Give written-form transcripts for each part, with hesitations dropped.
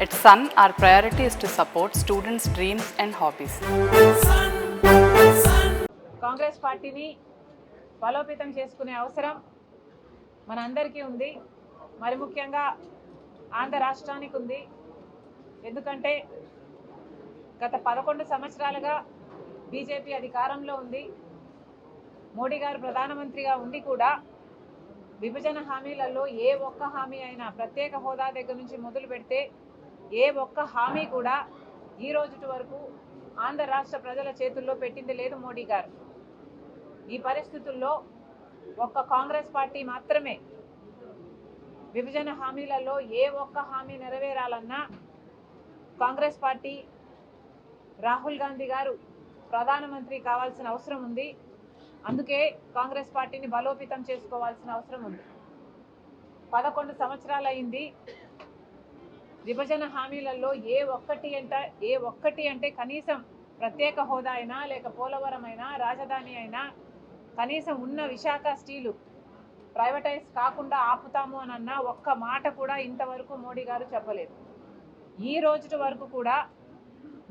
At Sun, our priority is to support students' dreams and hobbies. Congress పార్టీని బలోపేతం చేసుకునే అవసరం మనందరికీ ఉంది. మరి ముఖ్యంగా ఆంధ్ర రాష్ట్రానికి ఉంది. ఎందుకంటే గత 11 సంవత్సరాలుగా బీజేపీ అధికారంలో ఉంది. మోడీ గారు ప్రధానమంత్రిగా ఉండి కూడా విభజన హామీలలో ఏ ఒక్క హామీ అయినా, ప్రత్యేక హోదా దగ్గర నుంచి మొదలు పెడితే ఏ ఒక్క హామీ కూడా ఈ రోజు వరకు ఆంధ్ర రాష్ట్ర ప్రజల చేతుల్లో పెట్టింది లేదు మోడీ గారు. ఈ పరిస్థితుల్లో ఒక్క కాంగ్రెస్ పార్టీ మాత్రమే విభజన హామీలలో ఏ ఒక్క హామీ నెరవేరాలన్నా కాంగ్రెస్ పార్టీ, రాహుల్ గాంధీ గారు ప్రధానమంత్రి కావాల్సిన అవసరం ఉంది. అందుకే కాంగ్రెస్ పార్టీని బలోపేతం చేసుకోవాల్సిన అవసరం ఉంది. 11 సంవత్సరాలు అయింది. విభజన హామీలలో ఏ ఒక్కటి అంటే కనీసం ప్రత్యేక హోదా అయినా, లేక పోలవరం అయినా, రాజధాని అయినా, కనీసం ఉన్న విశాఖ స్టీలు ప్రైవేటైజ్ కాకుండా ఆపుతాము అనన్న ఒక్క మాట కూడా ఇంతవరకు మోడీ గారు చెప్పలేదు. ఈ రోజు వరకు కూడా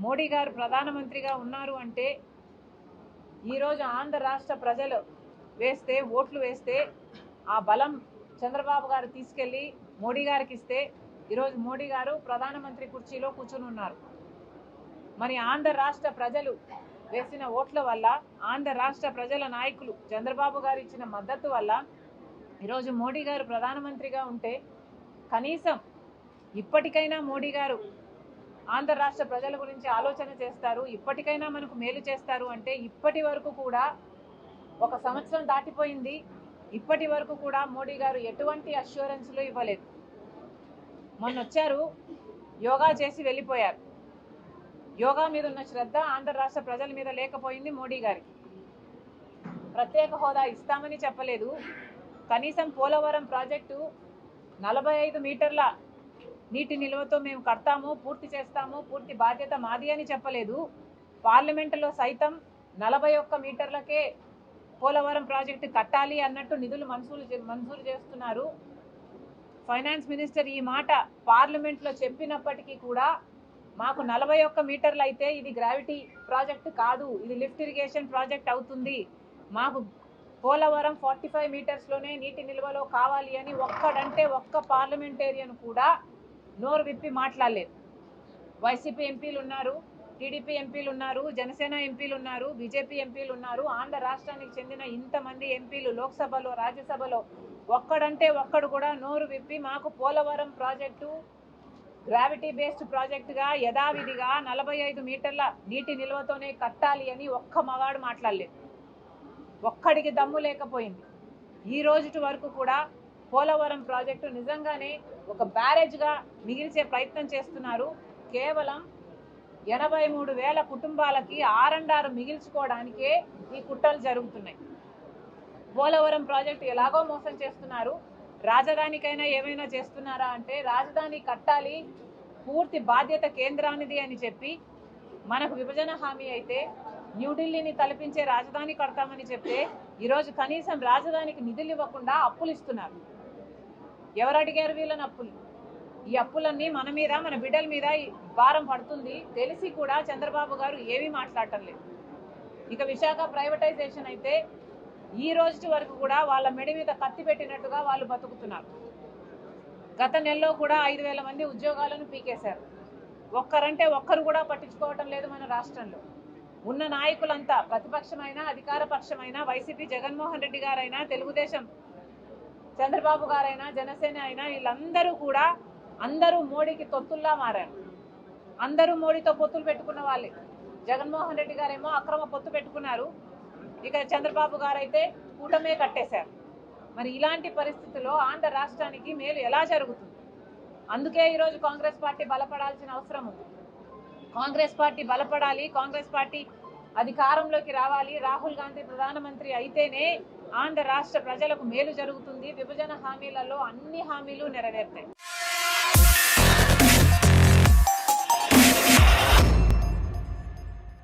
మోడీ గారు ప్రధానమంత్రిగా ఉన్నారు అంటే ఈరోజు ఆంధ్ర రాష్ట్ర ప్రజలు ఓట్లు వేస్తే ఆ బలం చంద్రబాబు గారు తీసుకెళ్ళి మోడీ గారికి ఇస్తే ఈరోజు మోడీ గారు ప్రధానమంత్రి కుర్చీలో కూర్చుని ఉన్నారు. మరి ఆంధ్ర రాష్ట్ర ప్రజలు వేసిన ఓట్ల వల్ల, ఆంధ్ర రాష్ట్ర ప్రజల నాయకులు చంద్రబాబు గారు ఇచ్చిన మద్దతు వల్ల ఈరోజు మోడీ గారు ప్రధానమంత్రిగా ఉంటే కనీసం ఇప్పటికైనా మోడీ గారు ఆంధ్ర రాష్ట్ర ప్రజల గురించి ఆలోచన చేస్తారు, ఇప్పటికైనా మనకు మేలు చేస్తారు అంటే ఇప్పటి వరకు కూడా 1 సంవత్సరం దాటిపోయింది. ఇప్పటి వరకు కూడా మోడీ గారు ఎటువంటి అష్యూరెన్స్లు ఇవ్వలేదు. మొన్న వచ్చారు, యోగా చేసి వెళ్ళిపోయారు. యోగా మీద ఉన్న శ్రద్ధ ఆంధ్ర రాష్ట్ర ప్రజల మీద లేకపోయింది మోడీ గారికి. ప్రత్యేక హోదా ఇస్తామని చెప్పలేదు. కనీసం పోలవరం ప్రాజెక్టు 45 మీటర్ల నీటి నిల్వతో మేము కడతాము, పూర్తి చేస్తాము, పూర్తి బాధ్యత మాది అని చెప్పలేదు. పార్లమెంటులో సైతం 41 మీటర్లకే పోలవరం ప్రాజెక్టు కట్టాలి అన్నట్టు నిధులు మంజూరు చేస్తున్నారు. ఫైనాన్స్ మినిస్టర్ ఈ మాట పార్లమెంట్లో చెప్పినప్పటికీ కూడా మాకు 41 మీటర్లు అయితే ఇది గ్రావిటీ ప్రాజెక్టు కాదు, ఇది లిఫ్ట్ ఇరిగేషన్ ప్రాజెక్ట్ అవుతుంది, మాకు పోలవరం 45 మీటర్స్లోనే నీటి నిల్వలో కావాలి అని ఒక్క పార్లమెంటేరియన్ కూడా నోరు విప్పి మాట్లాడలేదు. వైసీపీ ఎంపీలు ఉన్నారు, టీడీపీ ఎంపీలు ఉన్నారు, జనసేన ఎంపీలు ఉన్నారు, బీజేపీ ఎంపీలు ఉన్నారు. ఆంధ్ర రాష్ట్రానికి చెందిన ఇంతమంది ఎంపీలు లోక్సభలో, రాజ్యసభలో ఒక్కడు కూడా నోరు విప్పి మాకు పోలవరం ప్రాజెక్టు గ్రావిటీ బేస్డ్ ప్రాజెక్టుగా యథావిధిగా 45 మీటర్ల నీటి నిల్వతోనే కట్టాలి అని ఒక్క మగాడు మాట్లాడలేదు. ఒక్కడికి దమ్ము లేకపోయింది. ఈ రోజు వరకు కూడా పోలవరం ప్రాజెక్టు నిజంగానే ఒక బ్యారేజ్గా మిగిల్చే ప్రయత్నం చేస్తున్నారు. కేవలం 83,000 కుటుంబాలకి R&R మిగిల్చుకోవడానికే ఈ కుట్రలు జరుగుతున్నాయి. పోలవరం ప్రాజెక్టు ఎలాగో మోసం చేస్తున్నారు. రాజధానికైనా ఏమైనా చేస్తున్నారా అంటే రాజధాని కట్టాలి, పూర్తి బాధ్యత కేంద్రానిది అని చెప్పి మనకు విభజన హామీ అయితే న్యూఢిల్లీని తలపించే రాజధాని కడతామని చెప్తే ఈరోజు కనీసం రాజధానికి నిధులు ఇవ్వకుండా అప్పులు ఇస్తున్నారు. ఎవరు అడిగారు వీళ్ళని అప్పులు? ఈ అప్పులన్నీ మన మీద, మన బిడ్డల మీద భారం పడుతుంది తెలిసి కూడా చంద్రబాబు గారు ఏమీ మాట్లాడటం లేదు. ఇక విశాఖ ప్రైవేటైజేషన్ అయితే ఈ రోజు వరకు కూడా వాళ్ళ మెడి మీద కత్తి పెట్టినట్టుగా వాళ్ళు బతుకుతున్నారు. గత నెలలో కూడా 5,000 మంది ఉద్యోగాలను పీకేశారు. ఒక్కరు కూడా పట్టించుకోవటం లేదు మన రాష్ట్రంలో. ఉన్న నాయకులంతా, ప్రతిపక్షమైనా అధికార పక్షమైనా, వైసీపీ జగన్మోహన్ రెడ్డి గారైనా, తెలుగుదేశం చంద్రబాబు గారైనా, జనసేన అయినా, వీళ్ళందరూ కూడా అందరూ మోడీకి తొత్తుల్లా మారారు. అందరూ మోడీతో పొత్తులు పెట్టుకున్న వాళ్ళే. జగన్మోహన్ రెడ్డి గారేమో అక్రమ పొత్తు పెట్టుకున్నారు, ఇక చంద్రబాబు గారైతే కూటమే కట్టేశారు. మరి ఇలాంటి పరిస్థితుల్లో ఆంధ్ర రాష్ట్రానికి మేలు ఎలా జరుగుతుంది? అందుకే ఈరోజు కాంగ్రెస్ పార్టీ బలపడాల్సిన అవసరం ఉంది. కాంగ్రెస్ పార్టీ బలపడాలి, కాంగ్రెస్ పార్టీ అధికారంలోకి రావాలి. రాహుల్ గాంధీ ప్రధానమంత్రి అయితేనే ఆంధ్ర రాష్ట్ర ప్రజలకు మేలు జరుగుతుంది. విభజన హామీలలో అన్ని హామీలు నెరవేరుతాయి.